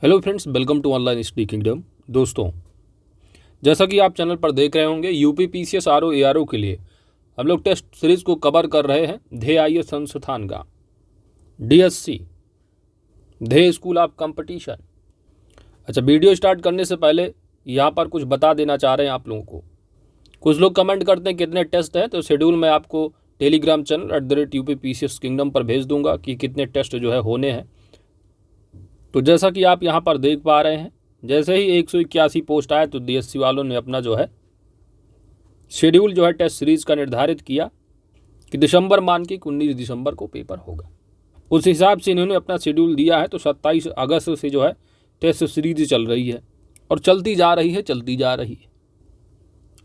Hello friends, welcome to online study kingdom. दोस्तों, जैसा कि आप चैनल पर देख रहे होंगे, यूपी पीसीएस आरओ एआरओ के लिए हम लोग टेस्ट सीरीज को कवर कर रहे हैं। ध्येय आईएएस संस्थान का डीएससी, ध्येय स्कूल ऑफ कंपटीशन। अच्छा, वीडियो स्टार्ट करने से पहले यहाँ पर कुछ बता देना चाह रहे हैं आप लोगों को। कुछ लोग कमेंट करते हैं कितने टेस्ट हैं, तो शेड्यूल मैं आपको टेलीग्राम चैनल @UPPCS किंगडम पर भेज दूंगा कि कितने टेस्ट जो है होने हैं। तो जैसा कि आप यहाँ पर देख पा रहे हैं, जैसे ही 181 पोस्ट आए तो डीएससी वालों ने अपना जो है शेड्यूल जो है टेस्ट सीरीज का निर्धारित किया कि दिसंबर मान के 19 दिसंबर को पेपर होगा। उस हिसाब से इन्होंने अपना शेड्यूल दिया है। तो 27 अगस्त से जो है टेस्ट सीरीज चल रही है और चलती जा रही है।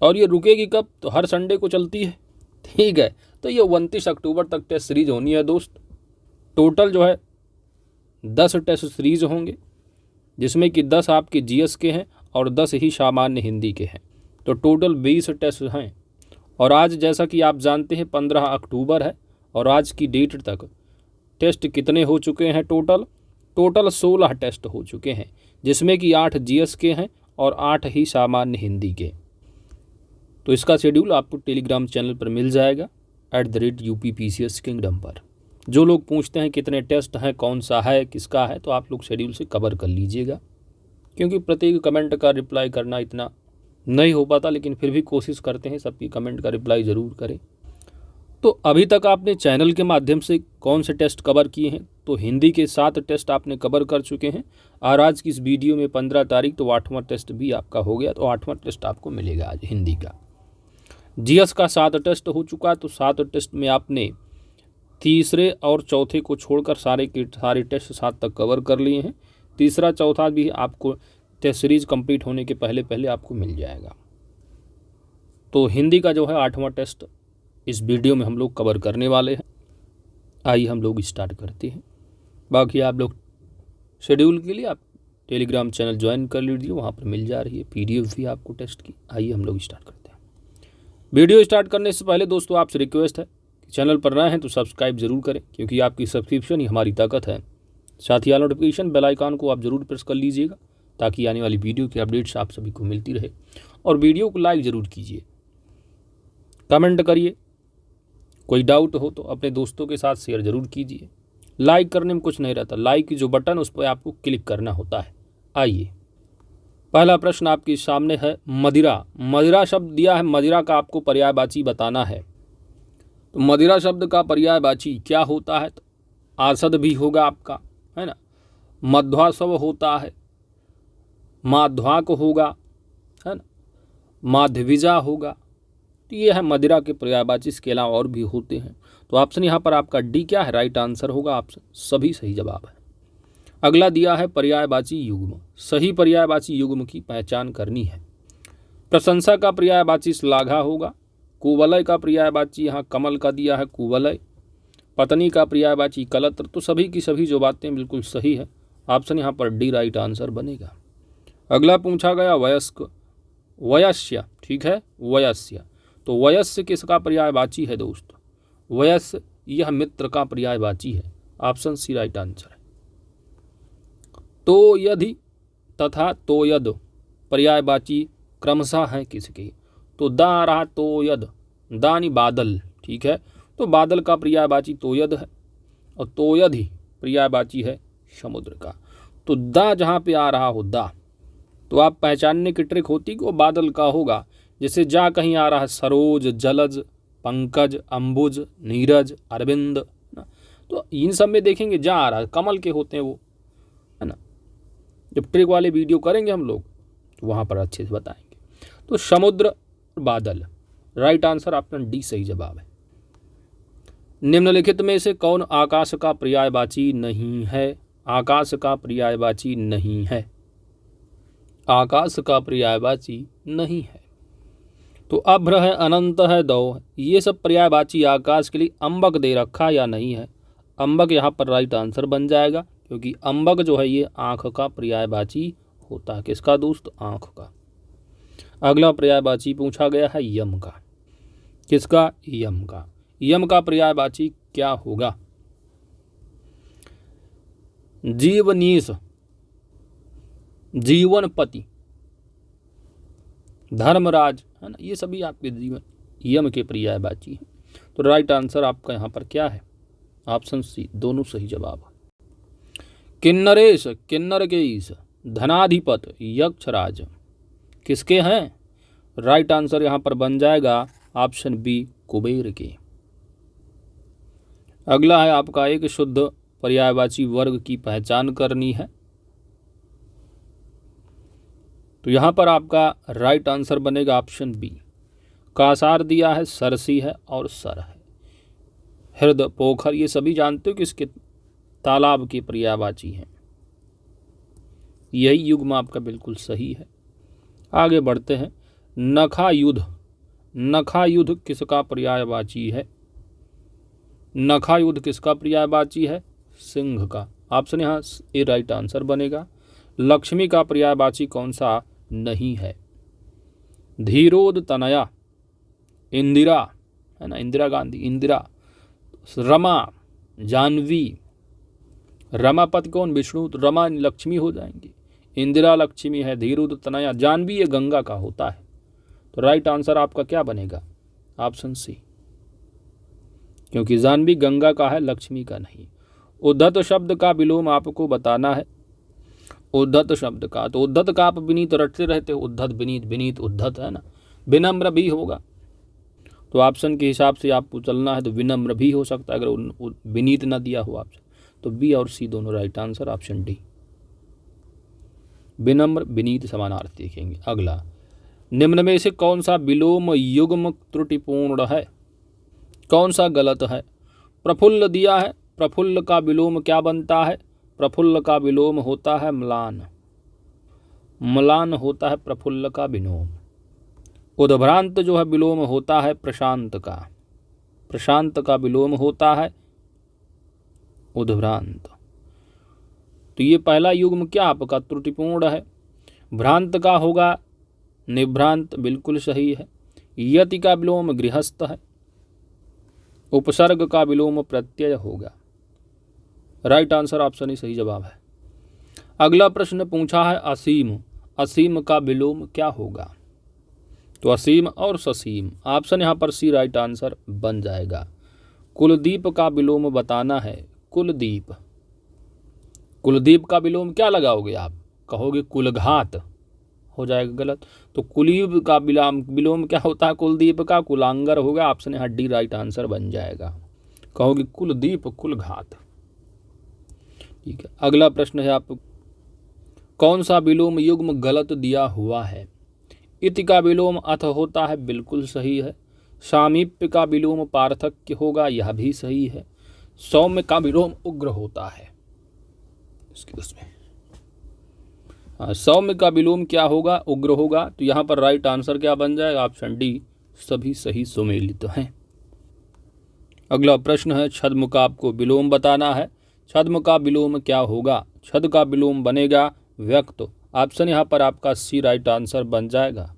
और ये रुकेगी कब? तो हर संडे को चलती है, ठीक है। तो ये 29 अक्टूबर तक टेस्ट सीरीज होनी है दोस्त। टोटल जो है 10 टेस्ट सीरीज होंगे, जिसमें कि 10 आपके जीएस के हैं और 10 ही सामान्य हिंदी के हैं। तो टोटल 20 टेस्ट हैं। और आज जैसा कि आप जानते हैं 15 अक्टूबर है और आज की डेट तक टेस्ट कितने हो चुके हैं? टोटल 16 टेस्ट हो चुके हैं, जिसमें कि 8 जीएस के हैं और 8 ही सामान्य हिंदी के। तो इसका शेड्यूल आपको टेलीग्राम चैनल पर मिल जाएगा @UPPCS किंगडम पर। जो लोग पूछते हैं कितने टेस्ट हैं, कौन सा है, किसका है, तो आप लोग शेड्यूल से कवर कर लीजिएगा, क्योंकि प्रत्येक कमेंट का रिप्लाई करना इतना नहीं हो पाता, लेकिन फिर भी कोशिश करते हैं सबकी कमेंट का रिप्लाई ज़रूर करें। तो अभी तक आपने चैनल के माध्यम से कौन से टेस्ट कवर किए हैं? तो हिंदी के 7 टेस्ट आपने कवर कर चुके हैं और आज की इस वीडियो में 15 तारीख, तो 8वां टेस्ट भी आपका हो गया। तो 8वां टेस्ट आपको मिलेगा आज हिंदी का। जीएस का 7 टेस्ट हो चुका है। तो 7 टेस्ट में आपने तीसरे और चौथे को छोड़कर सारे के सारे टेस्ट 7 तक कवर कर लिए हैं। तीसरा चौथा भी आपको टेस्ट सीरीज कंप्लीट होने के पहले आपको मिल जाएगा। तो हिंदी का जो है 8वां टेस्ट इस वीडियो में हम लोग कवर करने वाले हैं। आइए हम लोग स्टार्ट करते हैं। बाकी आप लोग शेड्यूल के लिए आप टेलीग्राम चैनल ज्वाइन कर लीजिए, वहाँ पर मिल जा रही है PDF भी आपको टेस्ट की। आइए हम लोग स्टार्ट करते हैं। वीडियो स्टार्ट करने से पहले दोस्तों आपसे रिक्वेस्ट है, चैनल पर नए हैं तो सब्सक्राइब जरूर करें, क्योंकि आपकी सब्सक्रिप्शन ही हमारी ताकत है। साथ ही नोटिफिकेशन बेल आइकन को आप जरूर प्रेस कर लीजिएगा, ताकि आने वाली वीडियो की अपडेट्स आप सभी को मिलती रहे। और वीडियो को लाइक ज़रूर कीजिए, कमेंट करिए, कोई डाउट हो तो अपने दोस्तों के साथ शेयर ज़रूर कीजिए। लाइक करने में कुछ नहीं रहता, लाइक की जो बटन उस पर आपको क्लिक करना होता है। आइए, पहला प्रश्न आपके सामने है। मदिरा शब्द दिया है, मदिरा का आपको पर्यायवाची बताना है। तो मदिरा शब्द का पर्यायवाची क्या होता है? तो आसद भी होगा आपका, है ना, मध्वासव होता है, माध्वाक होगा, है ना, माध्यविजा होगा। तो ये है मदिरा के पर्यायवाची। इसके अलावा और भी होते हैं। तो ऑप्शन यहाँ पर आपका डी क्या है? राइट आंसर होगा ऑप्शन, सभी सही जवाब है। अगला दिया है पर्यायवाची युग्म। सही पर्यायवाची युग्म की पहचान करनी है। प्रशंसा का पर्यायवाची श्लाघा होगा। कुवलय का पर्यायवाची यहाँ कमल का दिया है, कुवलय। पत्नी का पर्यायवाची कलत्र। तो सभी की सभी जो बातें बिल्कुल सही है। ऑप्शन यहाँ पर डी राइट आंसर बनेगा। अगला पूछा गया वयस्क, वयस्य, ठीक है, वयस्य। तो वयस्य किसका पर्यायवाची है दोस्त? वयस्य यह मित्र का पर्यायवाची है। ऑप्शन सी राइट आंसर है। तो यदि तथा तो यद पर्यायवाची क्रमशः हैं किसके? तो दा आ रहा तो यद, दानी बादल, ठीक है। तो बादल का पर्यायवाची तो यद है और तो यद ही पर्यायवाची है समुद्र का। तो दा जहाँ पे आ रहा हो दा, तो आप पहचानने की ट्रिक होती कि वो बादल का होगा। जैसे जा कहीं आ रहा है सरोज, जलज, पंकज, अंबुज, नीरज, अरविंद, तो इन सब में देखेंगे जा आ रहा है, कमल के होते हैं वो, है ना। जब ट्रिक वाले वीडियो करेंगे हम लोग तो वहाँ पर अच्छे से बताएंगे। तो समुद्र, बादल, राइट आंसर ऑप्शन डी सही जवाब है। निम्नलिखित में से कौन आकाश का पर्यायवाची नहीं है? आकाश का पर्यायवाची नहीं है। आकाश का पर्यायवाची नहीं है। तो अभ्र है, अनंत है, दौ है, ये सब पर्यायवाची आकाश के लिए। अंबक दे रखा या नहीं है? अंबक यहाँ पर राइट आंसर बन जाएगा, क्योंकि अंबक जो है ये आँख का पर्यायवाची होता है। किसका दोस्त? आँख का। अगला पर्यायवाची पूछा गया है यम का। किसका? यम का। यम का पर्यायवाची क्या होगा? जीवनीश, जीवनपति, धर्मराज, है ना, ये सभी आपके जीवन यम के पर्यायवाची हैं। तो राइट आंसर आपका यहाँ पर क्या है? ऑप्शन सी, दोनों सही जवाब। किन्नरेश, किन्नर के ईश, धनाधिपत, यक्षराज किसके हैं? राइट आंसर यहाँ पर बन जाएगा ऑप्शन बी, कुबेर के। अगला है आपका एक शुद्ध पर्यायवाची वर्ग की पहचान करनी है। तो यहाँ पर आपका राइट आंसर बनेगा ऑप्शन बी। कासार दिया है, सरसी है और सर है। हृदय, पोखर, ये सभी जानते हो किसके? तालाब के पर्यायवाची हैं। यही युग्म आपका बिल्कुल सही है। आगे बढ़ते हैं। नखायुध, नखायुध किसका पर्यायवाची है? नखायुध किसका पर्यायवाची है? सिंह का। ऑप्शन यहाँ ए राइट आंसर बनेगा। लक्ष्मी का पर्यायवाची कौन सा नहीं है? धीरोद तनया, इंदिरा, है ना, इंदिरा गांधी, इंदिरा। रमा, जानवी, रमापति कौन? विष्णु, तो रमा लक्ष्मी हो जाएंगी। इंदिरा लक्ष्मी है, धीरोद तनया, जानवी ये गंगा का होता है। तो राइट आंसर आपका क्या बनेगा? ऑप्शन सी, क्योंकि जानवी गंगा का है, लक्ष्मी का नहीं। उद्धत शब्द का विलोम आपको बताना है। उद्धत शब्द का, तो उद्धत का आप विनीत रटते रहते हो, उद्धत विनीत, विनीत उद्धत, है ना। विनम्र भी होगा, तो ऑप्शन के हिसाब से आपको चलना है, तो विनम्र भी हो सकता है अगर विनीत ना दिया हो ऑप्शन। तो बी और सी दोनों राइट आंसर, ऑप्शन डी, विनम्र विनीत समानार्थी देखेंगे। अगला, निम्न में से कौन सा विलोम युग्म त्रुटिपूर्ण है? कौन सा गलत है? प्रफुल्ल दिया है, प्रफुल्ल का विलोम क्या बनता है? प्रफुल्ल का विलोम होता है म्लान, म्लान होता है प्रफुल्ल का विलोम। उद्भ्रांत जो है विलोम होता है प्रशांत का, प्रशांत का विलोम होता है उद्भ्रांत। तो ये पहला युग्म क्या आपका त्रुटिपूर्ण है। भ्रांत का होगा निभ्रांत, बिल्कुल सही है। यति का विलोम गृहस्थ है। उपसर्ग का विलोम प्रत्यय होगा। राइट आंसर ऑप्शन ही सही जवाब है। अगला प्रश्न पूछा है असीम, असीम का विलोम क्या होगा? तो असीम और ससीम, ऑप्शन यहाँ पर सी राइट आंसर बन जाएगा। कुलदीप का विलोम बताना है। कुलदीप, कुलदीप का विलोम क्या लगाओगे आप? कहोगे कुलघात, हो जाएगा गलत। तो कुलीब का विलोम क्या होता है? कुलदीप का कुलांगर होगा। ऑप्शन यहाँ डी राइट आंसर बन जाएगा। कहोगे कुलदीप कुलघात। ठीक है, अगला प्रश्न है आप, कौन सा विलोम युग्म गलत दिया हुआ है? इति का विलोम अथ होता है, बिल्कुल सही है। सामीप्य का विलोम पार्थक्य होगा, यह भी सही है। सौम्य का विलोम उग्र होता है। उसमें सौम्य का विलोम क्या होगा? उग्र होगा। तो यहाँ पर राइट आंसर क्या बन जाएगा? ऑप्शन डी, सभी सही सुमेलित हैं। अगला प्रश्न है छद्म का आपको विलोम बताना है। छद्म का विलोम क्या होगा? छद का विलोम बनेगा व्यक्त। ऑप्शन यहाँ पर आपका सी राइट आंसर बन जाएगा।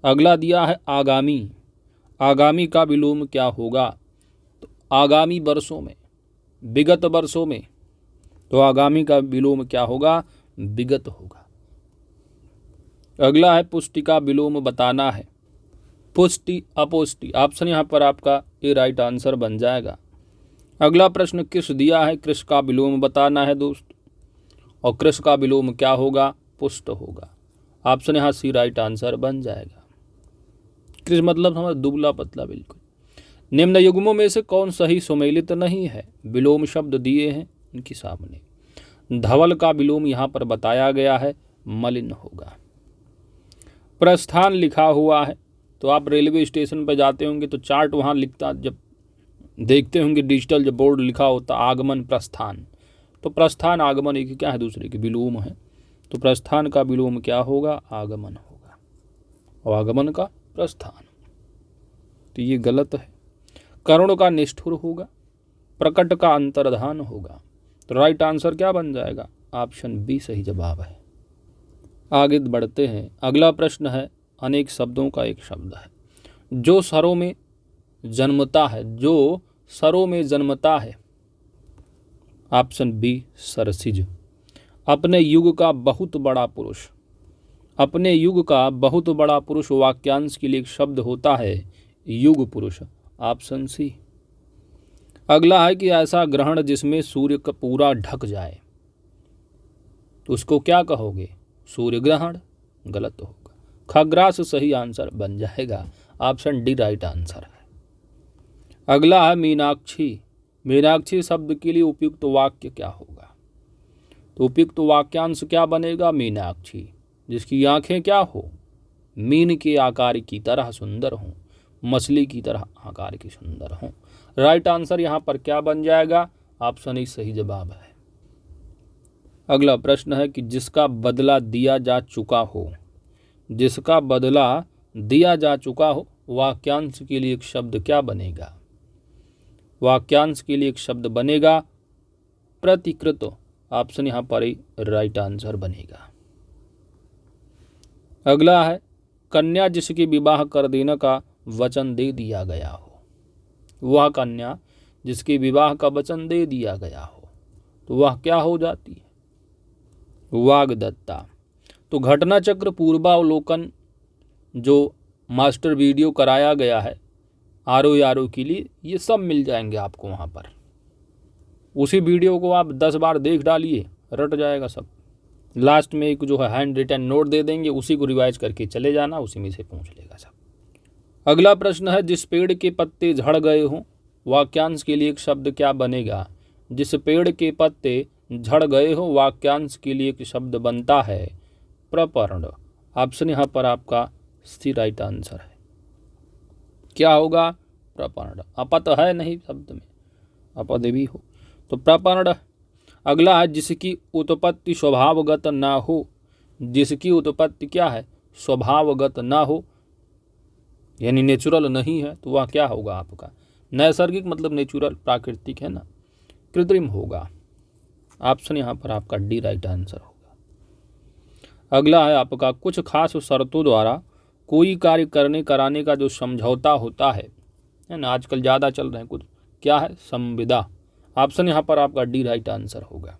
अगला दिया है आगामी, आगामी का विलोम क्या होगा? तो आगामी वर्षों में, विगत वर्षों में, तो आगामी का विलोम क्या होगा? विगत होगा। अगला है पुष्टि का विलोम बताना है। पुष्टि अपुष्टि, ऑप्शन यहाँ पर आपका ए राइट आंसर बन जाएगा। अगला प्रश्न कृष दिया है, कृष का विलोम बताना है दोस्त, और कृष का विलोम क्या होगा? पुष्ट होगा। ऑप्शन यहाँ सी राइट आंसर बन जाएगा। कृष मतलब हमारा दुबला पतला, बिल्कुल। निम्न युग्मों में से कौन सही सुमेलित नहीं है? विलोम शब्द दिए हैं इनके सामने। धवल का विलोम यहाँ पर बताया गया है, मलिन होगा। प्रस्थान लिखा हुआ है, तो आप रेलवे स्टेशन पर जाते होंगे तो चार्ट वहाँ लिखता, जब देखते होंगे डिजिटल जब बोर्ड लिखा होता आगमन प्रस्थान, तो प्रस्थान आगमन एक क्या है? दूसरे के विलोम है। तो प्रस्थान का विलोम क्या होगा? आगमन होगा, और आगमन का प्रस्थान। तो ये गलत है। करुण का निष्ठुर होगा। प्रकट का अंतर्धान होगा। तो राइट आंसर क्या बन जाएगा? ऑप्शन बी सही जवाब है। आगे बढ़ते हैं। अगला प्रश्न है अनेक शब्दों का एक शब्द है। जो स्वरों में जन्मता है, जो स्वरों में जन्मता है। ऑप्शन बी सरसिज। अपने युग का बहुत बड़ा पुरुष। अपने युग का बहुत बड़ा पुरुष वाक्यांश के लिए एक शब्द होता है युग पुरुष, ऑप्शन सी। अगला है कि ऐसा ग्रहण जिसमें सूर्य का पूरा ढक जाए, तो उसको क्या कहोगे? सूर्य ग्रहण, गलत होगा। खग्रास सही आंसर बन जाएगा, ऑप्शन डी राइट आंसर है। अगला है मीनाक्षी। मीनाक्षी शब्द के लिए उपयुक्त वाक्य क्या होगा? तो उपयुक्त वाक्यांश क्या बनेगा? मीनाक्षी जिसकी आंखें क्या हो? मीन के आकार की तरह सुंदर हों, मछली की तरह आकार की सुंदर हों। राइट आंसर यहाँ पर क्या बन जाएगा? ऑप्शन ई सही जवाब है। अगला प्रश्न है कि जिसका बदला दिया जा चुका हो, जिसका बदला दिया जा चुका हो, वाक्यांश के लिए एक शब्द क्या बनेगा? वाक्यांश के लिए एक शब्द बनेगा प्रतिकृत, ऑप्शन यहाँ पर ही राइट आंसर बनेगा। अगला है कन्या जिसके विवाह कर देने का वचन दे दिया गया हो, वह कन्या जिसके विवाह का वचन दे दिया गया हो, तो वह क्या हो जाती है? वाग्दत्ता। तो घटना चक्र पूर्वावलोकन जो मास्टर वीडियो कराया गया है आरओ के लिए, ये सब मिल जाएंगे आपको वहाँ पर। उसी वीडियो को आप 10 बार देख डालिए, रट जाएगा सब। लास्ट में एक जो है हैंड रिटन नोट दे देंगे, उसी को रिवाइज करके चले जाना, उसी में से पूछ लेगा सब। अगला प्रश्न है जिस पेड़ के पत्ते झड़ गए हों, वाक्यांश के लिए एक शब्द क्या बनेगा? जिस पेड़ के पत्ते झड़ गए हो, वाक्यांश के लिए एक शब्द बनता है प्रपर्ण, ऑप्शन यहाँ पर आपका सी राइट आंसर है। क्या होगा? प्रपर्ण। अपत है नहीं शब्द में, अपद भी हो तो प्रपर्ण। अगला है जिसकी उत्पत्ति स्वभावगत ना हो, जिसकी उत्पत्ति क्या है? स्वभावगत ना हो, यानी नेचुरल नहीं है, तो वह क्या होगा आपका? नैसर्गिक मतलब नेचुरल, प्राकृतिक है ना, कृत्रिम होगा। ऑप्शन यहाँ पर आपका डी राइट आंसर होगा। अगला है आपका कुछ खास शर्तों द्वारा कोई कार्य करने कराने का जो समझौता होता है ना, आजकल ज़्यादा चल रहे हैं कुछ, क्या है? संविदा। ऑप्शन यहाँ पर आपका डी राइट आंसर होगा।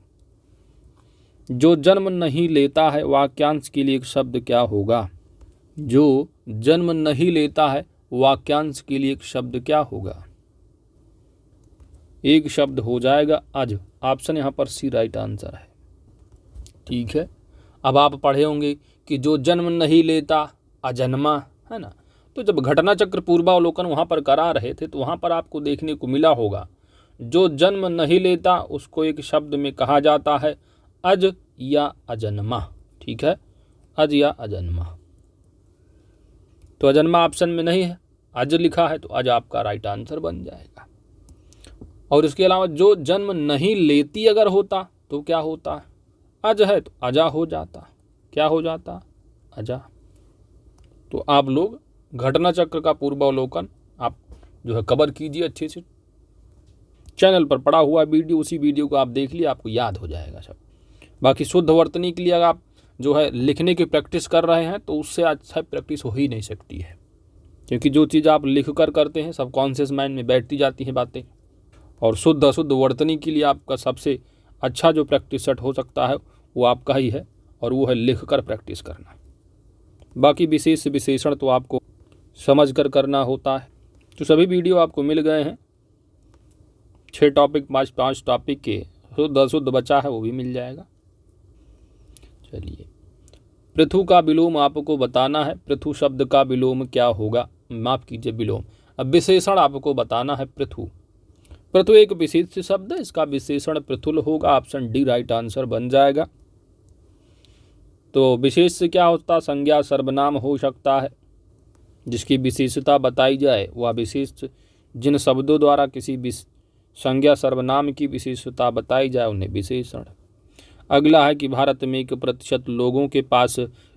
जो जन्म नहीं लेता है, वाक्यांश के लिए एक शब्द क्या होगा? जो जन्म नहीं लेता है, वाक्यांश के लिए एक शब्द क्या होगा? एक शब्द हो जाएगा अज, ऑप्शन यहाँ पर सी राइट आंसर है। ठीक है, अब आप पढ़े होंगे कि जो जन्म नहीं लेता अजन्मा, है ना। तो जब घटना चक्र पूर्वावलोकन वहाँ पर करा रहे थे, तो वहाँ पर आपको देखने को मिला होगा जो जन्म नहीं लेता उसको एक शब्द में कहा जाता है अज या अजन्मा। ठीक है, अज या अजन्मा। तो अजन्मा ऑप्शन में नहीं है, अज लिखा है, तो अज आपका राइट आंसर बन जाएगा। और इसके अलावा जो जन्म नहीं लेती अगर होता तो क्या होता? अज है तो अजा हो जाता। क्या हो जाता? अजा। तो आप लोग घटना चक्र का पूर्वावलोकन आप जो है कवर कीजिए अच्छे से। चैनल पर पड़ा हुआ वीडियो, उसी वीडियो को आप देख लिए, आपको याद हो जाएगा सब। बाकी शुद्ध वर्तनी के लिए अगर आप जो है लिखने की प्रैक्टिस कर रहे हैं तो उससे अच्छा प्रैक्टिस हो ही नहीं सकती है, क्योंकि जो चीज़ आप लिख कर करते हैं सब कॉन्शियस माइंड में बैठती जाती हैं बातें। और शुद्ध अशुद्ध वर्तनी के लिए आपका सबसे अच्छा जो प्रैक्टिस सेट हो सकता है वो आपका ही है, और वो है लिख कर प्रैक्टिस करना। बाकी विशेष विशेषण तो आपको समझ कर करना होता है। तो सभी वीडियो आपको मिल गए हैं, 6 टॉपिक 5 टॉपिक के, शुद्ध अशुद्ध बचा है वो भी मिल जाएगा। चलिए, पृथु का विलोम आपको बताना है। पृथु शब्द का विलोम क्या होगा? माफ कीजिए, विलोम। अब विशेषण आपको बताना है पृथु। पृथु एक विशेष शब्द है, इसका विशेषण पृथुल होगा, ऑप्शन डी राइट आंसर बन जाएगा। तो विशेष से क्या होता? संज्ञा सर्वनाम हो सकता है, जिसकी विशेषता बताई जाए वह विशेष। जिन शब्दों द्वारा किसी संज्ञा सर्वनाम की विशेषता बताई जाए उन्हें विशेषण। अगला है कि भारत में 1% लोगों के पास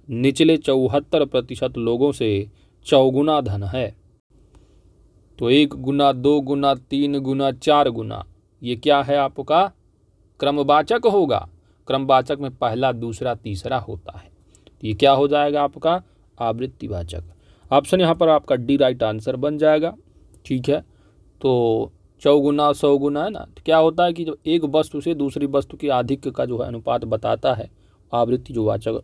निचले 74% लोगों से चौगुना धन है। तो 1 गुना, 2 गुना, 3 गुना, 4 गुना, ये क्या है आपका? क्रमवाचक होगा। क्रमवाचक में पहला, दूसरा, तीसरा होता है, तो ये क्या हो जाएगा आपका? आवृत्तिवाचक। ऑप्शन यहाँ पर आपका डी राइट आंसर बन जाएगा। ठीक है, तो चौगुना सौगुना, है ना। तो क्या होता है कि जब एक वस्तु से दूसरी वस्तु की आधिक्य का जो है अनुपात बताता है, आवृत्ति जो वाचक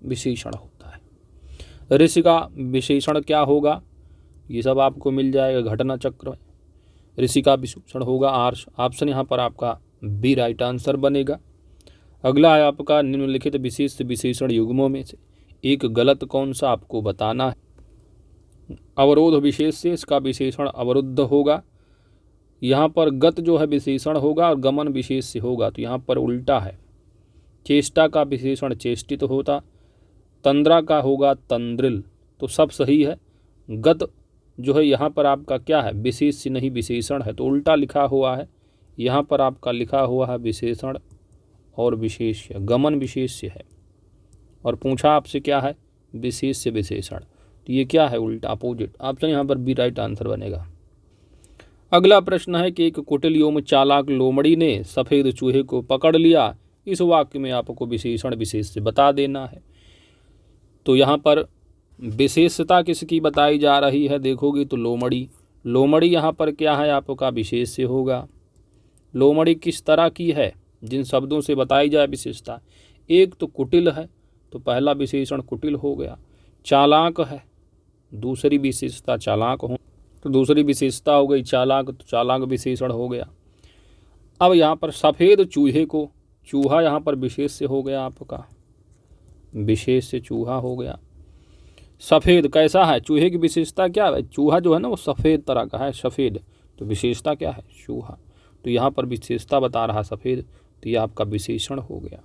विशेषण होता है। ऋषि का विशेषण क्या होगा, ये सब आपको मिल जाएगा घटना चक्र में। ऋषि का विशेषण होगा आर्ष। ऑप्शन यहाँ पर आपका बी राइट आंसर बनेगा। अगला है आपका निम्नलिखित विशेष विशेषण युग्मों में से एक गलत कौन सा आपको बताना है। अवरोध विशेष से इसका विशेषण अवरुद्ध होगा। यहाँ पर गत जो है विशेषण होगा और गमन विशेष से होगा, तो यहाँ पर उल्टा है। चेष्टा का विशेषण चेष्टित होता, तंद्रा का होगा तंद्रिल, तो सब सही है। गत जो है यहाँ पर आपका क्या है, विशेष से नहीं विशेषण है, तो उल्टा लिखा हुआ है। यहाँ पर आपका लिखा हुआ है विशेषण और विशेष्य, गमन विशेष्य है। और पूछा आपसे क्या है, विशेष से विशेषण, तो ये क्या है, उल्टा अपोजिट। ऑप्शन यहाँ पर बी राइट आंसर बनेगा। अगला प्रश्न है कि एक कुटिल एवं चालाक लोमड़ी ने सफ़ेद चूहे को पकड़ लिया। इस वाक्य में आपको विशेषण विशेष से बता देना है। तो यहाँ पर विशेषता किसकी बताई जा रही है, देखोगे तो लोमड़ी। लोमड़ी यहाँ पर क्या है, आपका विशेष से होगा। लोमड़ी किस तरह की है, जिन शब्दों से बताई जाए विशेषता। एक तो कुटिल है, तो पहला विशेषण कुटिल हो गया। चालाक है, दूसरी विशेषता चालाक हो, तो दूसरी विशेषता हो गई चालाक, तो चालाक विशेषण हो गया। अब यहाँ पर सफ़ेद चूहे को, चूहा यहाँ पर विशेष से हो गया, आपका विशेष से चूहा हो गया। सफ़ेद कैसा है, चूहे की विशेषता क्या है, चूहा जो है ना वो सफ़ेद तरह का है, सफ़ेद, तो विशेषता क्या है, चूहा। तो यहाँ पर विशेषता बता रहा सफ़ेद, तो ये आपका विशेषण हो गया।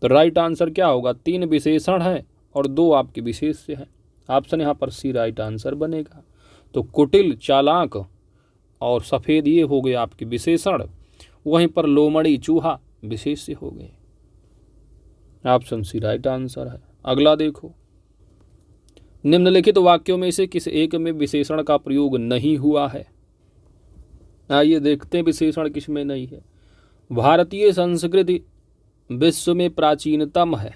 तो राइट आंसर क्या होगा, 3 विशेषण है और 2 आपके विशेष से है। ऑप्शन यहाँ पर सी राइट आंसर बनेगा। तो कुटिल, चालाक और सफ़ेद ये हो गए आपके विशेषण, वहीं पर लोमड़ी चूहा विशेष से हो गए। ऑप्शन सी राइट आंसर है। अगला देखो, निम्नलिखित वाक्यों में से किस एक में विशेषण का प्रयोग नहीं हुआ है। आइए देखते हैं विशेषण किस में नहीं है। भारतीय संस्कृति विश्व में प्राचीनतम है,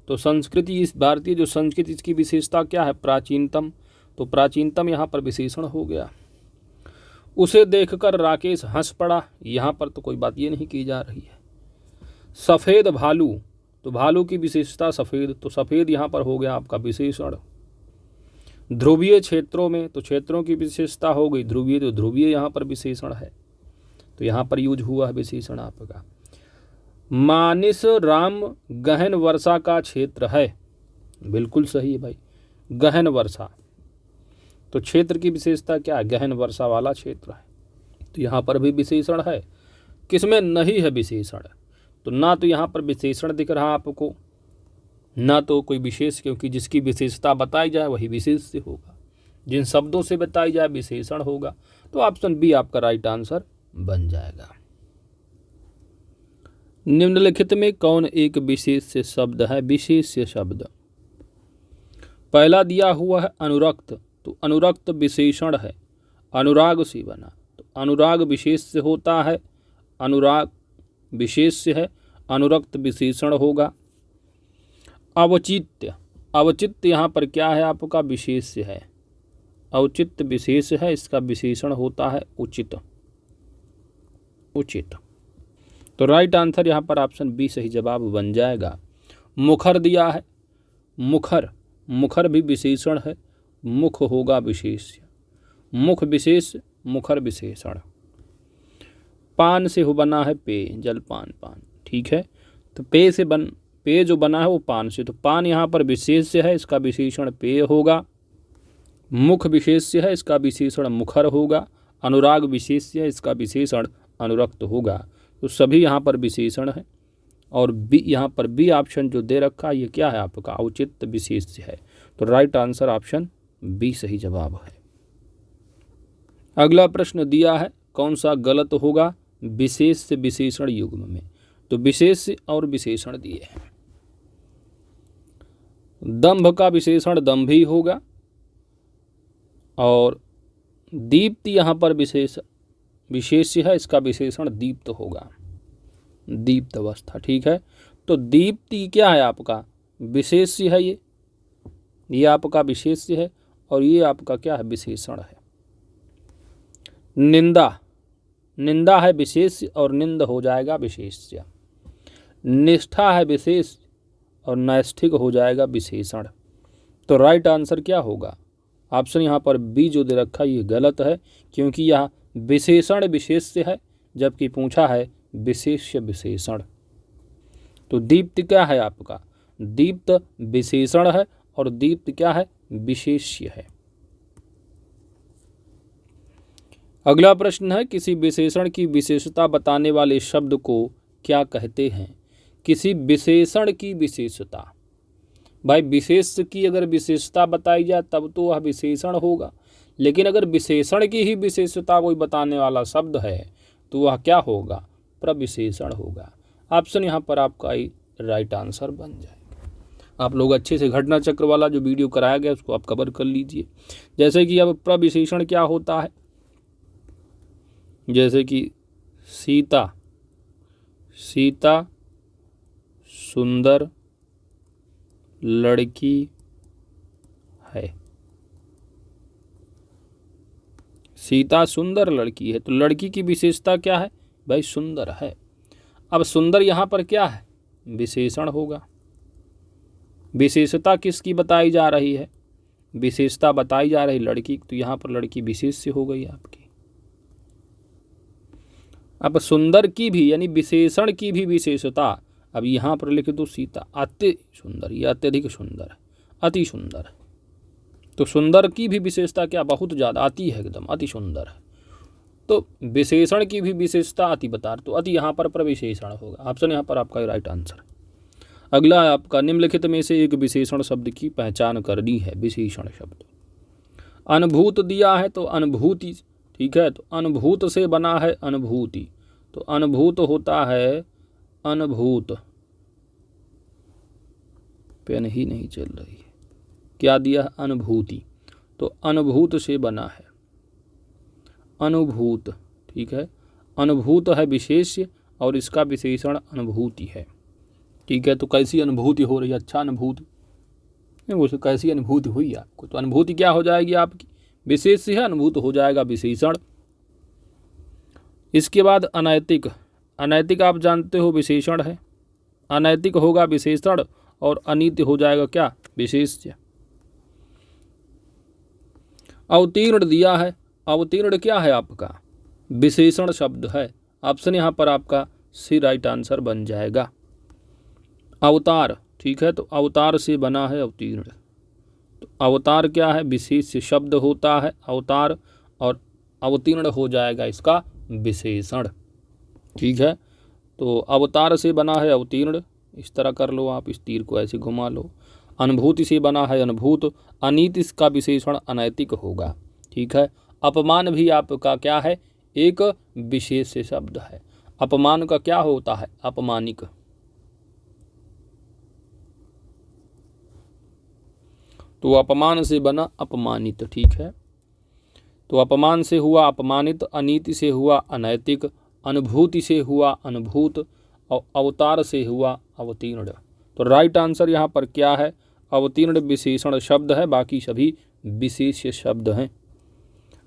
तो संस्कृति, इस भारतीय जो संस्कृति इसकी विशेषता क्या है, प्राचीनतम, तो प्राचीनतम यहाँ पर विशेषण हो गया। उसे देखकर राकेश हंस पड़ा, यहाँ पर तो कोई बात ये नहीं की जा रही है। सफ़ेद भालू, तो भालू की विशेषता सफ़ेद, तो सफ़ेद यहाँ पर हो गया आपका विशेषण। ध्रुवीय क्षेत्रों में, तो क्षेत्रों की विशेषता हो गई ध्रुवीय, तो ध्रुवीय यहाँ पर विशेषण है, तो यहाँ पर यूज हुआ है विशेषण आपका। मानिस राम गहन वर्षा का क्षेत्र है, बिल्कुल सही है भाई, गहन वर्षा, तो क्षेत्र की विशेषता क्या है, गहन वर्षा वाला क्षेत्र है, तो यहाँ पर भी विशेषण है। किसमें नहीं है विशेषण, तो ना तो यहाँ पर विशेषण दिख रहा आपको, ना तो कोई विशेष, क्योंकि जिसकी विशेषता बताई जाए वही विशेष से होगा, जिन शब्दों से बताई जाए विशेषण होगा। तो ऑप्शन बी आपका राइट आंसर बन जाएगा। निम्नलिखित में कौन एक विशेष शब्द है, विशेष शब्द। पहला दिया हुआ है अनुरक्त, तो अनुरक्त विशेषण है, अनुराग से बना, तो अनुराग विशेष से होता है, अनुराग विशेष से है, अनुरक्त विशेषण होगा। अवचित्य, अवचित्य यहाँ पर क्या है, आपका विशेष से है, औचित्य विशेष है, इसका विशेषण होता है उचित, उचित। तो राइट आंसर यहाँ पर ऑप्शन बी सही जवाब बन जाएगा। मुखर दिया है, मुखर, मुखर भी विशेषण है, मुख होगा विशेष्य, मुख विशेष, मुखर विशेषण। पान से हो बना है पेय, जलपान, पान, ठीक है, तो पेय से पेय जो बना है वो पान से, तो पान यहाँ पर विशेष है, इसका विशेषण पेय होगा। मुख विशेष है, इसका विशेषण मुखर होगा। अनुराग विशेष है, इसका विशेषण अनुरक्त होगा। तो सभी यहाँ पर विशेषण है, और बी यहाँ पर बी ऑप्शन जो दे रखा है ये क्या है, आपका औचित्य विशेष है। तो राइट आंसर ऑप्शन बी सही जवाब है। अगला प्रश्न दिया है, कौन सा गलत होगा विशेष से विशेषण युग्म में, तो विशेष और विशेषण दिए हैं। दंभ का विशेषण दंभी होगा, और दीप्ति यहाँ पर विशेष है, इसका विशेषण दीप्त होगा, दीप्त अवस्था, ठीक है। तो दीप्ति क्या है, आपका विशेष है, ये आपका विशेष है, और ये आपका क्या है, विशेषण है। निंदा, निंदा है विशेष्य और निंद हो जाएगा विशेष्य। निष्ठा है विशेष और नैष्ठिक हो जाएगा विशेषण। तो राइट आंसर क्या होगा? ऑप्शन यहाँ पर बी जो दे रखा है ये गलत है, क्योंकि यह विशेषण विशेष्य है जबकि पूछा है विशेष्य विशेषण। तो दीप्त क्या है आपका? दीप्त विशेषण है और दीप्त क्या है? विशेष्य है। अगला प्रश्न है, किसी विशेषण की विशेषता बताने वाले शब्द को क्या कहते हैं? किसी विशेषण की विशेषता, भाई विशेष की अगर विशेषता बताई जाए तब तो वह विशेषण होगा, लेकिन अगर विशेषण की ही विशेषता कोई बताने वाला शब्द है तो वह क्या होगा? प्रविशेषण होगा। ऑप्शन यहाँ पर आपका राइट आंसर बन जाएगा। आप लोग अच्छे से घटना चक्र वाला जो वीडियो कराया गया उसको आप कवर कर लीजिए। जैसे कि अब प्रविशेषण क्या होता है, जैसे कि सीता, सीता सुंदर लड़की है। सीता सुंदर लड़की है, तो लड़की की विशेषता क्या है? भाई सुंदर है। अब सुंदर यहाँ पर क्या है? विशेषण होगा। विशेषता किसकी बताई जा रही है? विशेषता बताई जा रही लड़की, तो यहाँ पर लड़की विशेष्य हो गई आपकी। अब सुंदर की भी यानी विशेषण की भी विशेषता, अब यहाँ पर लिख दो सीता अति सुंदर, ये अत्यधिक सुंदर है, अति सुंदर है। तो सुंदर की भी विशेषता क्या? बहुत ज़्यादा, अति है, एकदम अति सुंदर है। तो विशेषण की भी विशेषता अति बता, तो अति यहाँ पर प्रविशेषण होगा। ऑप्शन यहाँ पर आपका राइट आंसर। अगला है आपका, निम्नलिखित में से एक विशेषण शब्द की पहचान करनी है। विशेषण शब्द अनुभूत दिया है तो अनुभूति, ठीक है, तो अनुभूत से बना है अनुभूति, तो अनुभूत होता है अनुभूत। पेन ही नहीं चल रही है, क्या दिया है? अनुभूति, तो अनुभूत से बना है अनुभूत, ठीक है। अनुभूत है विशेष्य और इसका विशेषण अनुभूति है, ठीक है। तो कैसी अनुभूति हो रही है? अच्छा अनुभूति, वो कैसी अनुभूति हुई आपको? तो अनुभूति क्या हो जाएगी आपकी? विशेष्य है, अनुभूत हो जाएगा विशेषण। इसके बाद अनैतिक, अनैतिक आप जानते हो विशेषण है, अनैतिक होगा विशेषण और अनीति हो जाएगा क्या? विशेष्य। अवतीर्ण दिया है, अवतीर्ण क्या है आपका? विशेषण शब्द है। ऑप्शन यहाँ पर आपका सी राइट आंसर बन जाएगा। अवतार, ठीक है, तो अवतार से बना है अवतीर्ण, तो अवतार क्या है? विशेष शब्द होता है अवतार, और अवतीर्ण हो जाएगा इसका विशेषण, ठीक है। तो अवतार से बना है अवतीर्ण, इस तरह कर लो आप, इस तीर को ऐसे घुमा लो। अनुभूति से बना है अनुभूत, अनीति का विशेषण अनैतिक होगा, ठीक है। अपमान भी आपका क्या है? एक विशेष शब्द है। अपमान का क्या होता है? अपमानिक, तो अपमान से बना अपमानित, ठीक है। तो अपमान से हुआ अपमानित, अनीति से हुआ अनैतिक, अनुभूति से हुआ अनुभूत और अवतार से हुआ अवतीर्ण। तो राइट आंसर यहाँ पर क्या है? अवतीर्ण विशेषण शब्द है, बाकी सभी विशेष शब्द हैं।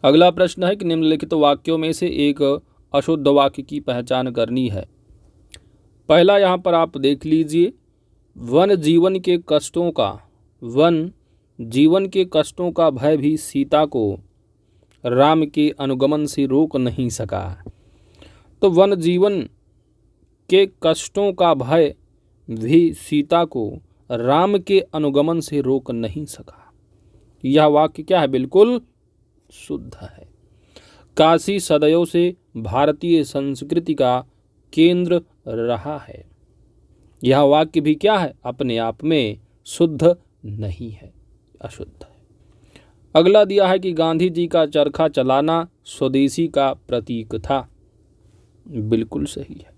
अगला प्रश्न है कि निम्नलिखित वाक्यों में से एक अशुद्ध वाक्य की पहचान करनी है। पहला यहाँ पर आप देख लीजिए, वन जीवन के कष्टों का, वन जीवन के कष्टों का भय भी सीता को राम के अनुगमन से रोक नहीं सका। तो वन जीवन के कष्टों का भय भी सीता को राम के अनुगमन से रोक नहीं सका। यह वाक्य क्या है? बिल्कुल शुद्ध है। काशी सदैव से भारतीय संस्कृति का केंद्र रहा है। यह वाक्य भी क्या है? अपने आप में शुद्ध नहीं है, अशुद्ध है। अगला दिया है कि गांधी जी का चरखा चलाना स्वदेशी का प्रतीक था। बिल्कुल सही है।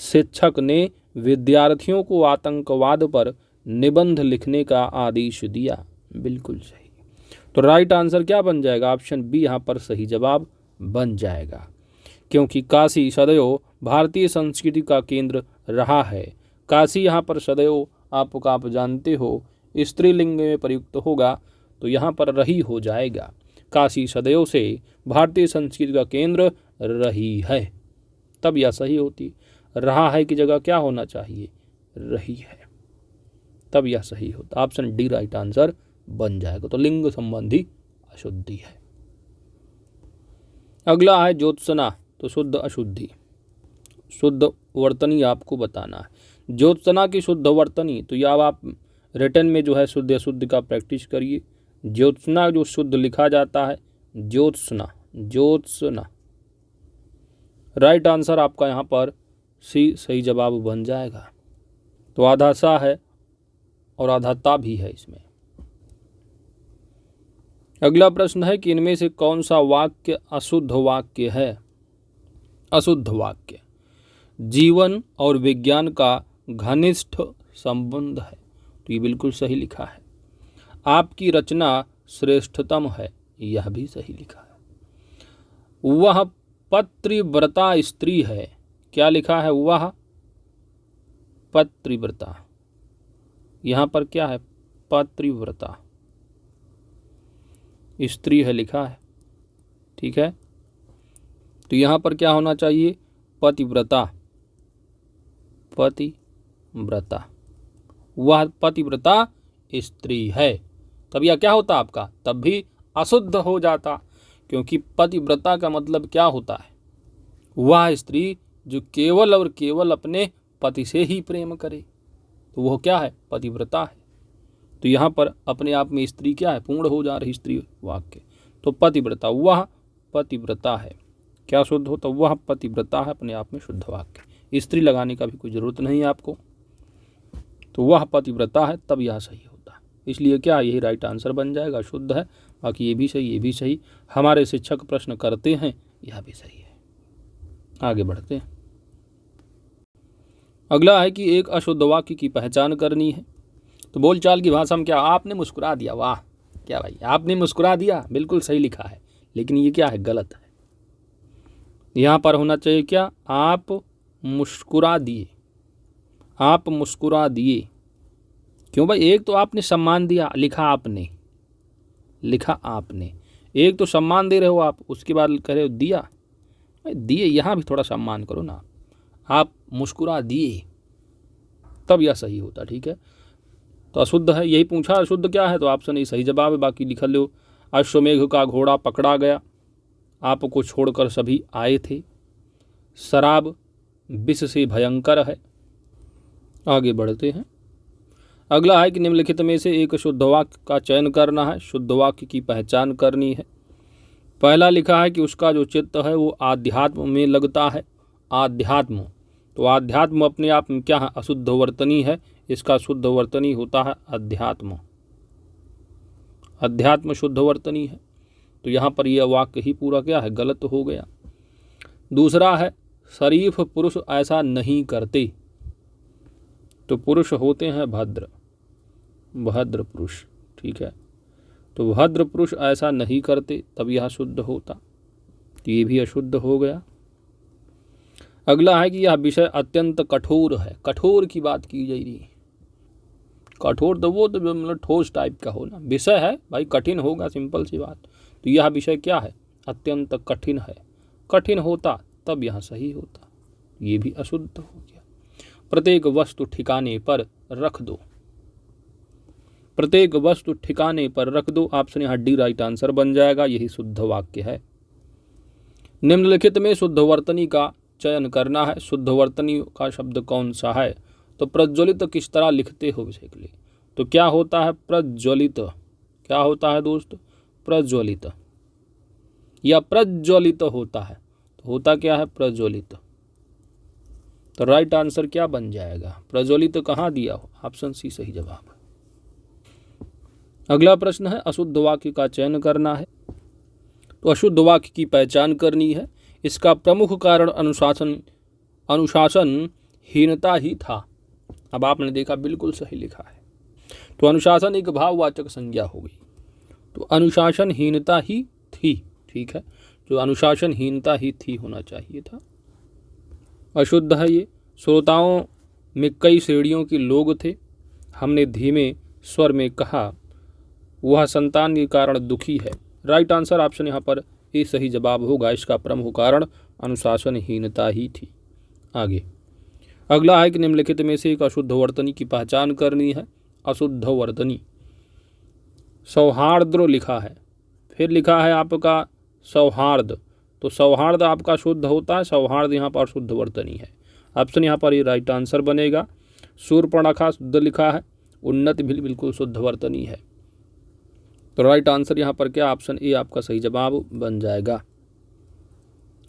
शिक्षक ने विद्यार्थियों को आतंकवाद पर निबंध लिखने का आदेश दिया। बिल्कुल सही। तो राइट आंसर क्या बन जाएगा? ऑप्शन बी यहाँ पर सही जवाब बन जाएगा, क्योंकि काशी सदैव भारतीय संस्कृति का केंद्र रहा है। काशी यहाँ पर सदैव आप जानते हो स्त्रीलिंग में प्रयुक्त होगा, तो यहाँ पर रही हो जाएगा। काशी सदैव से भारतीय संस्कृति का केंद्र रही है। तब यह सही होती। रहा है की जगह क्या होना चाहिए, रही है, तब यह सही होता। ऑप्शन डी राइट आंसर बन जाएगा। तो लिंग संबंधी अशुद्धि है। अगला है ज्योत्सना, तो शुद्ध अशुद्धि। शुद्ध वर्तनी आपको बताना है। ज्योत्सना की शुद्ध वर्तनी, तो यह आप रिटर्न में जो है शुद्ध अशुद्ध का प्रैक्टिस करिए। ज्योत्सना जो शुद्ध लिखा जाता है, ज्योत्सना, ज्योत्सना। राइट आंसर आपका यहाँ पर सी सही जवाब बन जाएगा। तो आधा सा है और आधा ता भी है इसमें। अगला प्रश्न है कि इनमें से कौन सा वाक्य अशुद्ध वाक्य है। अशुद्ध वाक्य, जीवन और विज्ञान का घनिष्ठ संबंध है, तो ये बिल्कुल सही लिखा है। आपकी रचना श्रेष्ठतम है, यह भी सही लिखा है। वह पतिव्रता स्त्री है, क्या लिखा है, वह पतिव्रता। यहाँ पर क्या है, पतिव्रता स्त्री है लिखा है, ठीक है। तो यहाँ पर क्या होना चाहिए, पतिव्रता, पतिव्रता। वह पतिव्रता स्त्री है, तब यह क्या होता आपका, तब भी अशुद्ध हो जाता, क्योंकि पतिव्रता का मतलब क्या होता है, वह स्त्री जो केवल और केवल अपने पति से ही प्रेम करे, तो वह क्या है, पतिव्रता है। तो यहाँ पर अपने आप में स्त्री क्या है, पूर्ण हो जा रही स्त्री वाक्य। तो पतिव्रता, वह पतिव्रता है, क्या शुद्ध हो, तो वह पतिव्रता है, अपने आप में शुद्ध वाक्य। स्त्री लगाने का भी कोई ज़रूरत नहीं है आपको। तो वह पतिव्रता है, तब यह सही होता है। इसलिए क्या, यही राइट आंसर बन जाएगा, शुद्ध है। बाकी ये भी सही, ये भी सही। हमारे शिक्षक प्रश्न करते हैं, यह भी सही है। आगे बढ़ते हैं। अगला है कि एक अशुद्ध वाक्य की पहचान करनी है। तो बोलचाल की भाषा में क्या, आपने मुस्कुरा दिया, वाह क्या भाई, आपने मुस्कुरा दिया, बिल्कुल सही लिखा है, लेकिन ये क्या है, गलत है। यहाँ पर होना चाहिए क्या, आप मुस्कुरा दिए, आप मुस्कुरा दिए। क्यों भाई, एक तो आपने सम्मान दिया, लिखा आपने, लिखा आपने। एक तो सम्मान दे रहे हो आप, उसके बाद कह रहे हो दिया, दिए, यहाँ भी थोड़ा सम्मान करो ना। आप मुस्कुरा दिए, तब यह सही होता, ठीक है। तो अशुद्ध है, यही पूछा अशुद्ध क्या है, तो ऑप्शन ए सही जवाब है। बाकी लिख लो, अश्वमेघ का घोड़ा पकड़ा गया, आपको छोड़कर सभी आए थे, शराब विष से भयंकर है। आगे बढ़ते हैं। अगला है कि निम्नलिखित में से एक शुद्ध वाक्य का चयन करना है, शुद्ध वाक्य की पहचान करनी है। पहला लिखा है कि उसका जो चित्त है वो आध्यात्म में लगता है, आध्यात्म। तो आध्यात्म अपने आप में क्या है, अशुद्ध वर्तनी है, इसका शुद्ध वर्तनी होता है अध्यात्म, अध्यात्म शुद्ध वर्तनी है। तो यहाँ पर यह वाक्य ही पूरा क्या है, गलत हो गया। दूसरा है शरीफ पुरुष ऐसा नहीं करते, तो पुरुष होते हैं भद्र, भद्र पुरुष, ठीक है। तो भद्र पुरुष ऐसा नहीं करते, तब यह शुद्ध होता, तो ये भी अशुद्ध हो गया। अगला है कि यह विषय अत्यंत कठोर है, कठोर की बात की जा रही है। कठोर तो वो तो मतलब ठोस टाइप का हो ना, विषय है भाई, कठिन होगा, सिंपल सी बात। तो यह विषय क्या है, अत्यंत कठिन है, कठिन होता तब यह सही होता, ये भी अशुद्ध हो गया। प्रत्येक वस्तु ठिकाने पर रख दो, प्रत्येक वस्तु ठिकाने पर रख दो, ऑप्शन यहाँ डी राइट आंसर बन जाएगा, यही शुद्ध वाक्य है। निम्नलिखित में शुद्ध वर्तनी का चयन करना है, शुद्ध वर्तनी का शब्द कौन सा है। तो प्रज्वलित किस तरह लिखते हो विषय के लिए, तो क्या होता है प्रज्वलित, क्या होता है दोस्त, प्रज्वलित या प्रज्वलित होता है, तो होता क्या है प्रज्वलित। तो राइट आंसर क्या बन जाएगा, प्रज्वलित कहाँ दिया हो, ऑप्शन सी सही जवाब है। अगला प्रश्न है अशुद्ध वाक्य का चयन करना है। तो अशुद्ध वाक्य की पहचान करनी है, इसका प्रमुख कारण अनुशासनहीनता ही था। अब आपने देखा बिल्कुल सही लिखा है, तो अनुशासन एक भाववाचक संज्ञा हो गई, तो अनुशासनहीनता ही थी, ठीक है, जो अनुशासनहीनता ही थी होना चाहिए था। अशुद्ध है ये। श्रोताओं में कई श्रेणियों के लोग थे, हमने धीमे स्वर में कहा, वह संतान के कारण दुखी है, राइट आंसर ऑप्शन यहाँ पर ए सही जवाब होगा। इसका प्रमुख कारण अनुशासनहीनता ही थी। आगे अगला है कि निम्नलिखित में से एक अशुद्ध वर्तनी की पहचान करनी है। अशुद्ध वर्तनी, सौहार्द लिखा है, फिर लिखा है आपका सौहार्द, तो सौहार्द आपका शुद्ध होता है, सौहार्द यहाँ पर शुद्ध वर्तनी है। ऑप्शन यहाँ पर ये राइट आंसर बनेगा। शूर्पणखा शुद्ध लिखा है, उन्नति भी बिल्कुल शुद्ध वर्तनी है। तो राइट आंसर यहाँ पर क्या, ऑप्शन ए आपका सही जवाब बन जाएगा।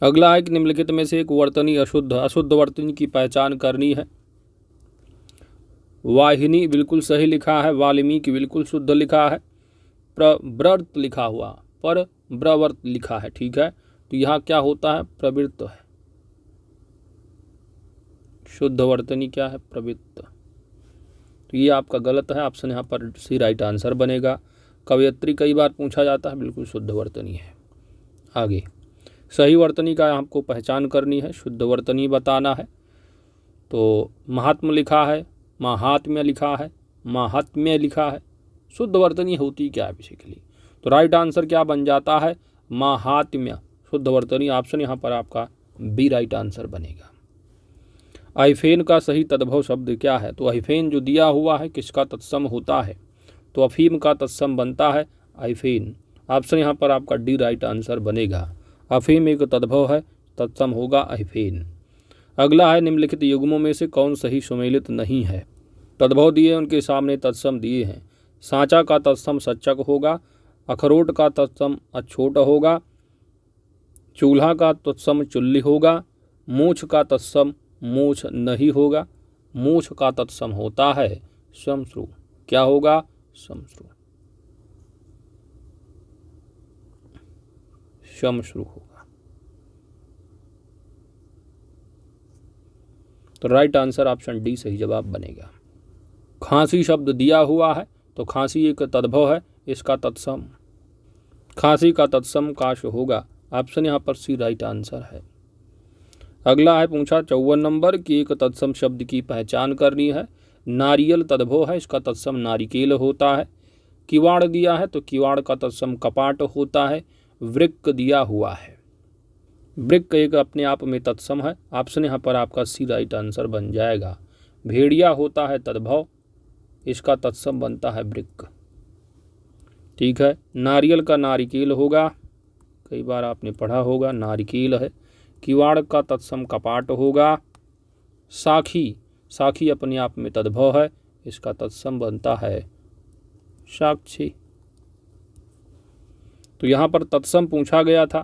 अगला है कि निम्नलिखित में से एक वर्तनी अशुद्ध अशुद्ध वर्तनी की पहचान करनी है। वाहिनी बिल्कुल सही लिखा है, वाल्मीकि बिल्कुल शुद्ध लिखा है, प्रवृत्त लिखा हुआ पर ब्रवर्त लिखा है, ठीक है। तो यहाँ क्या होता है, प्रवृत्त है। शुद्ध वर्तनी क्या है, प्रवृत्त। तो ये आपका गलत है, ऑप्शन यहाँ पर सी राइट आंसर बनेगा। कवयत्री कई बार पूछा जाता है, बिल्कुल शुद्ध वर्तनी है। आगे सही वर्तनी का आपको पहचान करनी है, शुद्ध वर्तनी बताना है। तो महात्म लिखा है, महात्म्य लिखा है, महात्म्य लिखा है, शुद्ध वर्तनी होती क्या है बेसिकली। तो राइट आंसर क्या बन जाता है, महात्म्य शुद्ध वर्तनी। ऑप्शन यहाँ पर आपका बी राइट आंसर बनेगा। आइफेन का सही तद्भव शब्द क्या है। तो आइफेन जो दिया हुआ है किसका तत्सम होता है, तो अफीम का तत्सम बनता है आइफेन। ऑप्शन यहाँ पर आपका डी राइट आंसर बनेगा। अफीम एक तद्भव है, तत्सम होगा आइफेन। अगला है निम्नलिखित युग्मों में से कौन सही सुमेलित नहीं है। तद्भव दिए उनके सामने तत्सम दिए हैं। सांचा का तत्सम सच्चक होगा, अखरोट का तत्सम अछोट होगा, चूल्हा का तत्सम चुल्ली होगा, मूछ का तत्सम मूछ नहीं होगा, मूछ का तत्सम होता है श्मश्रु। क्या होगा, श्मश्रु, श्मश्रु होगा। तो राइट आंसर ऑप्शन डी सही जवाब बनेगा। खांसी शब्द दिया हुआ है, तो खांसी एक तद्भव है, इसका तत्सम खांसी का तत्सम काश होगा। ऑप्शन यहाँ पर सी राइट आंसर है। अगला है पूछा 54 नंबर की एक तत्सम शब्द की पहचान करनी है। नारियल तद्भव है, इसका तत्सम नारिकेल होता है। किवाड़ दिया है, तो किवाड़ का तत्सम कपाट होता है। वृक्क दिया हुआ है, वृक्क एक अपने आप में तत्सम है। ऑप्शन यहाँ पर आपका सी राइट आंसर बन जाएगा। भेड़िया होता है तद्भव, इसका तत्सम बनता है वृक्क, ठीक है। नारियल का नारिकेल होगा, कई बार आपने पढ़ा होगा, नारिकेल है। किवाड़ का तत्सम कपाट होगा। साखी, साखी अपने आप में तद्भव है, इसका तत्सम बनता है साक्षी। तो यहाँ पर तत्सम पूछा गया था,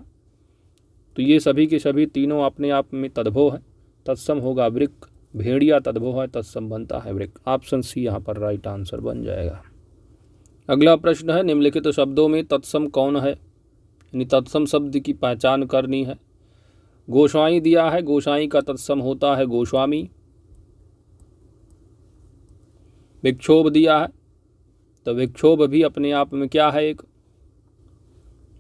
तो ये सभी के सभी तीनों अपने आप में तद्भव है, तत्सम होगा वृक्क। भेड़िया तद्भव है, तत्सम बनता है वृक्क। ऑप्शन सी यहाँ पर राइट आंसर बन जाएगा। अगला प्रश्न है निम्नलिखित शब्दों में तत्सम कौन है, यानी तत्सम शब्द की पहचान करनी है। गोस्वामी दिया है, गोसाई का तत्सम होता है गोस्वामी। विक्षोभ दिया है, तो विक्षोभ भी अपने आप में क्या है, एक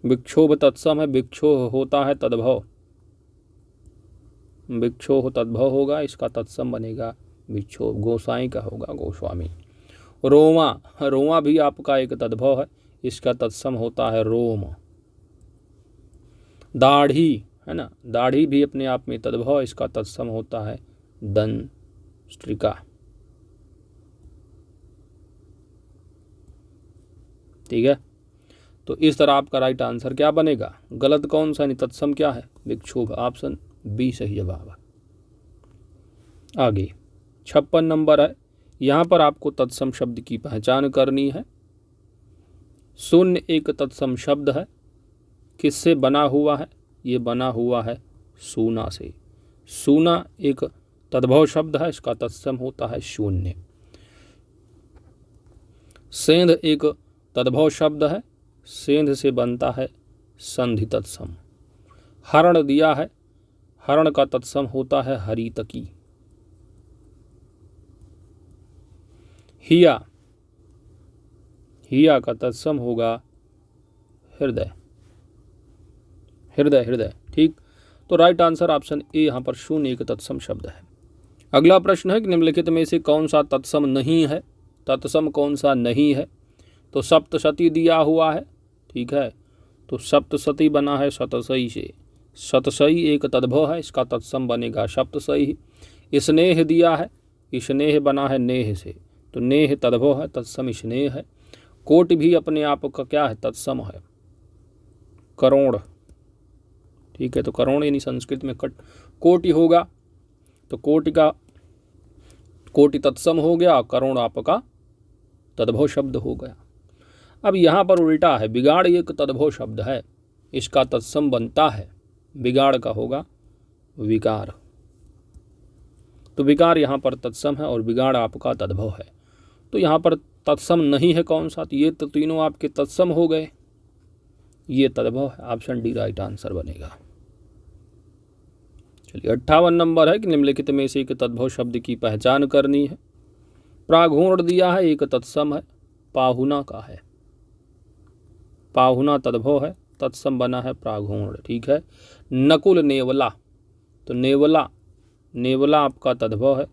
विक्षोभ तत्सम है, विक्षोभ होता है तद्भव, विक्षोभ तद्भव होगा, इसका तत्सम बनेगा विक्षोभ। गोसाई का होगा गोस्वामी। रोमा, रोमा भी आपका एक तद्भव है, इसका तत्सम होता है रोम। दाढ़ी है ना, दाढ़ी भी अपने आप में तद्भव, इसका तत्सम होता है दंष्ट्रिका, ठीक है। तो इस तरह आपका राइट आंसर क्या बनेगा, गलत कौन सा, तत्सम क्या है, विक्षोभ। ऑप्शन बी सही जवाब है। आगे 56 नंबर है, यहाँ पर आपको तत्सम शब्द की पहचान करनी है। शून्य एक तत्सम शब्द है, किससे बना हुआ है, ये बना हुआ है सूना से। सूना एक तद्भव शब्द है, इसका तत्सम होता है शून्य। सेंध एक तद्भव शब्द है, सेंध से बनता है संधि तत्सम। हरण दिया है, हरण का तत्सम होता है हरितकी। हिया, हिया का तत्सम होगा हृदय, हृदय हृदय, ठीक। तो राइट आंसर ऑप्शन ए यहाँ पर शून्य एक तत्सम शब्द है। अगला प्रश्न है कि निम्नलिखित में से कौन सा तत्सम नहीं है, तत्सम कौन सा नहीं है। तो सप्तशती दिया हुआ है, ठीक है। तो सप्तशती बना है शतशई से। शतशई एक तद्भव है, इसका तत्सम बनेगा सप्तशई। स्नेह दिया है, स्नेह बना है नेह से, तो नेह तद्भव है, तत्सम स्नेह है। कोटि भी अपने आप का क्या है, तत्सम है, करोड़। ठीक है, तो करोड़ यानी संस्कृत में कोटि होगा, तो कोटि तत्सम हो गया, करोड़ आपका तद्भव शब्द हो गया। अब यहाँ पर उल्टा है, बिगाड़ एक तद्भव शब्द है, इसका तत्सम बनता है, बिगाड़ का होगा विकार। तो विकार यहाँ पर तत्सम है और बिगाड़ आपका तद्भव है। तो यहाँ पर तत्सम नहीं है कौन सा, तो ये तो तीनों आपके तत्सम हो गए, ये तद्भव है। ऑप्शन डी राइट आंसर बनेगा। चलिए 58 नंबर है कि निम्नलिखित में से एक तद्भव शब्द की पहचान करनी है। प्राघूर्ण दिया है, एक तत्सम है, पाहुना का है, पाहुना तद्भव है, तत्सम बना है प्राघूर्ण। ठीक है। नकुल नेवला, तो नेवला, नेवला आपका तद्भव है,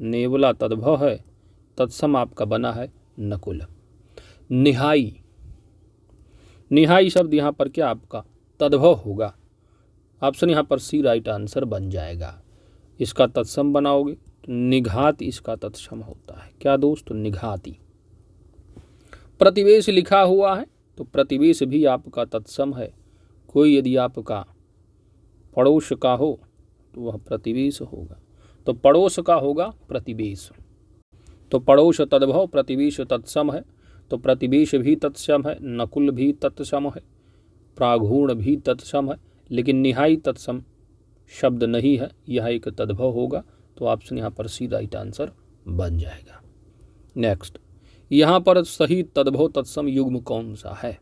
नेवला तद्भव है, तत्सम आपका बना है नकुल। निहाई, निहाई शब्द यहाँ पर क्या आपका तद्भव होगा, ऑप्शन यहाँ पर सी राइट आंसर बन जाएगा। इसका तत्सम बनाओगे तो निघात इसका तत्सम होता है, क्या दोस्त, निघाती। प्रतिवेश लिखा हुआ है, तो प्रतिवेश भी आपका तत्सम है। कोई यदि आपका पड़ोस का हो तो वह प्रतिवेश होगा, तो पड़ोस का होगा प्रतिवेश। तो पड़ोस तद्भव, प्रतिवेश तत्सम है, तो प्रतिवेश भी तत्सम है, नकुल भी तत्सम है, प्राघूर्ण भी तत्सम है, लेकिन निहाई तत्सम शब्द नहीं है, यह एक तद्भव होगा। तो ऑप्शन यहाँ पर सी राइट आंसर बन जाएगा। नेक्स्ट, यहाँ पर सही तद्भव तत्सम युग्म कौन सा है,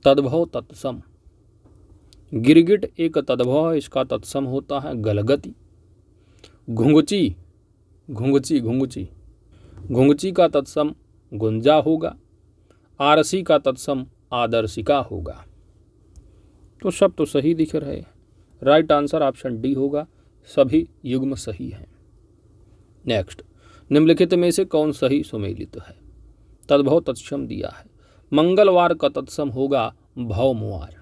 तद्भव तत्सम। गिरगिट एक तद्भव है, इसका तत्सम होता है गलगति। घुंघची, घुंघची, घुंघची, घुंघची का तत्सम गुंजा होगा। आरसी का तत्सम आदर्शिका होगा। तो सब तो सही दिख रहे, राइट आंसर ऑप्शन डी होगा, सभी युग्म सही हैं। नेक्स्ट, निम्नलिखित में से कौन सही सुमेलित है, तद्भव तत्सम दिया है। मंगलवार का तत्सम होगा भौमवार,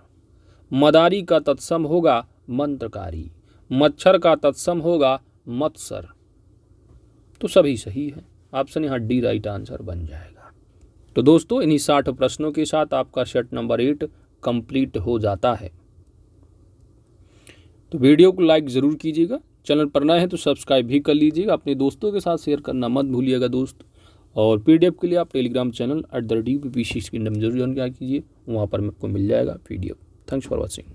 मदारी का तत्सम होगा मंत्रकारी, मच्छर का तत्सम होगा मत्सर। तो सभी सही है, ऑप्शन यहाँ डी राइट आंसर बन जाएगा। तो दोस्तों इन्हीं 60 प्रश्नों के साथ आपका सेट नंबर 8 कंप्लीट हो जाता है। तो वीडियो को लाइक ज़रूर कीजिएगा, चैनल पर नए हैं तो सब्सक्राइब भी कर लीजिएगा, अपने दोस्तों के साथ शेयर करना मत भूलिएगा दोस्त। और पीडीएफ के लिए आप टेलीग्राम चैनल @UPPC Kingdom जरूर ज्वाइन किया कीजिए, वहाँ पर आपको मिल जाएगा पीडीएफ। Thanks for watching.